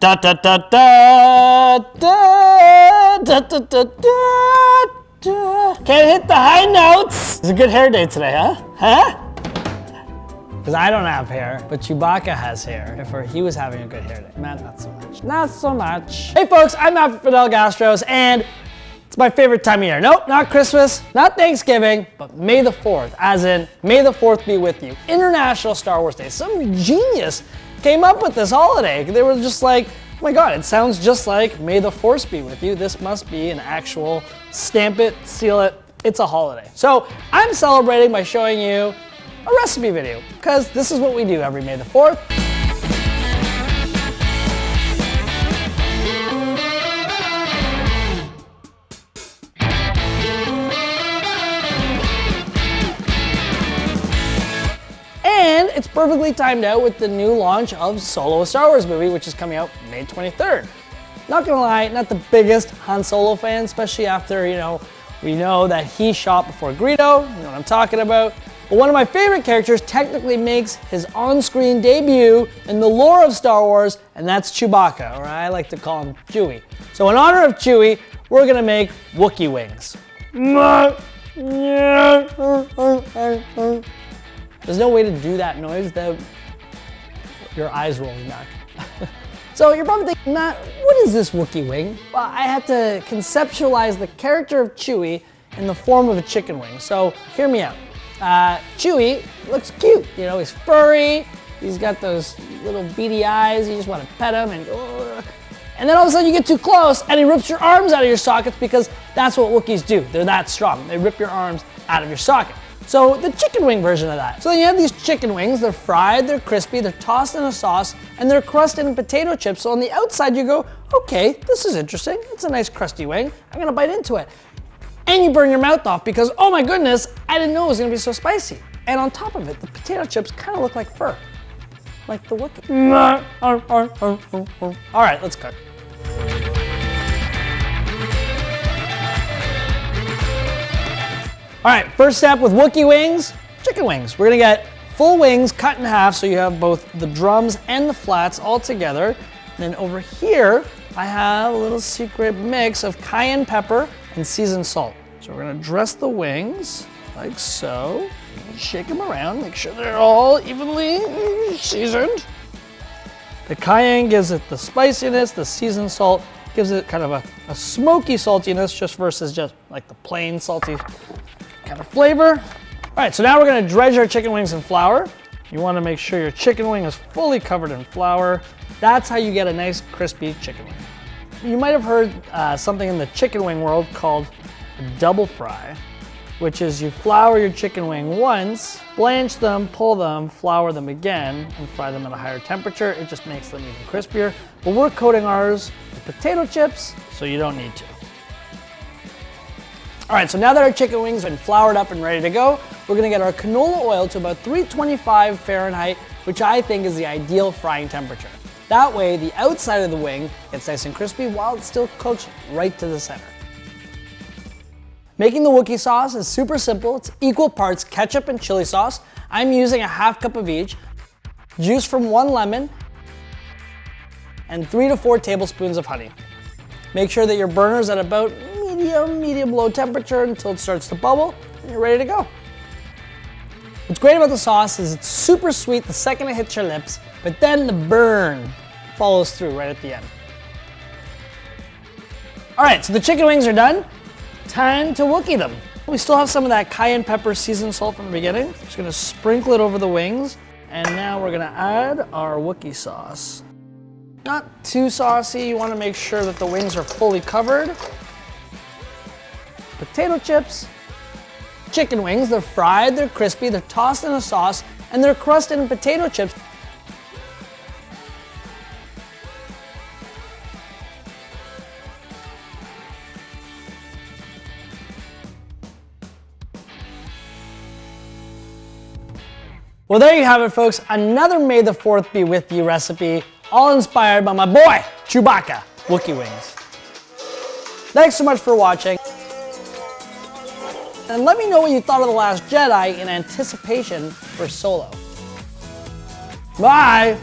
Da da da da da da da da da. Can't hit the high notes. It's a good hair day today, huh? Huh? Because I don't have hair, but Chewbacca has hair. If he was having a good hair day. Matt, not so much. Not so much. Hey folks, I'm Matt from Fidel Gastro, and it's my favorite time of year. Nope, not Christmas, not Thanksgiving, but May the 4th, as in May the 4th be with you. International Star Wars Day. Some genius came up with this holiday. They were just like, oh my God, it sounds just like May the Force be with you. This must be an actual stamp it, seal it, it's a holiday. So I'm celebrating by showing you a recipe video, because this is what we do every May the 4th. And it's perfectly timed out with the new launch of Solo, a Star Wars movie, which is coming out May 23rd. Not gonna lie, not the biggest Han Solo fan, especially after, we know that he shot before Greedo, you know what I'm talking about. But one of my favorite characters technically makes his on-screen debut in the lore of Star Wars, and that's Chewbacca, or I like to call him Chewie. So in honor of Chewie, we're gonna make Wookiee wings. There's no way to do that noise without your eyes rolling back. So you're probably thinking, Matt, what is this Wookiee wing? Well, I had to conceptualize the character of Chewie in the form of a chicken wing. So hear me out. Chewie looks cute. He's furry. He's got those little beady eyes. You just want to pet him and then all of a sudden you get too close and he rips your arms out of your sockets, because that's what Wookiees do. They're that strong. They rip your arms out of your socket. So the chicken wing version of that. So then you have these chicken wings, they're fried, they're crispy, they're tossed in a sauce, and they're crusted in potato chips. So on the outside you go, okay, this is interesting. It's a nice crusty wing. I'm gonna bite into it. And you burn your mouth off because, oh my goodness, I didn't know it was gonna be so spicy. And on top of it, the potato chips kind of look like fur, like the Wookiee. All right, let's cook. All right, first step with Wookiee wings, chicken wings. We're gonna get full wings cut in half so you have both the drums and the flats all together. And then over here, I have a little secret mix of cayenne pepper and seasoned salt. So we're gonna dress the wings like so. Shake them around, make sure they're all evenly seasoned. The cayenne gives it the spiciness, the seasoned salt gives it kind of a smoky saltiness, just versus just like the plain salty kind of flavor. All right, so now we're gonna dredge our chicken wings in flour. You wanna make sure your chicken wing is fully covered in flour. That's how you get a nice crispy chicken wing. You might have heard something in the chicken wing world called a double fry, which is you flour your chicken wing once, blanch them, pull them, flour them again, and fry them at a higher temperature. It just makes them even crispier. But we're coating ours with potato chips, so you don't need to. All right, so now that our chicken wings have been floured up and ready to go, we're gonna get our canola oil to about 325 Fahrenheit, which I think is the ideal frying temperature. That way, the outside of the wing gets nice and crispy while it still cooks right to the center. Making the Wookiee sauce is super simple. It's equal parts ketchup and chili sauce. I'm using a half cup of each, juice from 1 lemon, and 3 to 4 tablespoons of honey. Make sure that your burner's at about medium-low temperature until it starts to bubble, and you're ready to go. What's great about the sauce is it's super sweet the second it hits your lips, but then the burn follows through right at the end. All right, so the chicken wings are done. Time to Wookiee them. We still have some of that cayenne pepper seasoned salt from the beginning. Just gonna sprinkle it over the wings, and now we're gonna add our Wookiee sauce. Not too saucy, you wanna make sure that the wings are fully covered. Potato chips, chicken wings, they're fried, they're crispy, they're tossed in a sauce, and they're crusted in potato chips. Well, there you have it, folks. Another May the 4th be with you recipe, all inspired by my boy, Chewbacca, Wookiee wings. Thanks so much for watching. And let me know what you thought of The Last Jedi in anticipation for Solo. Bye!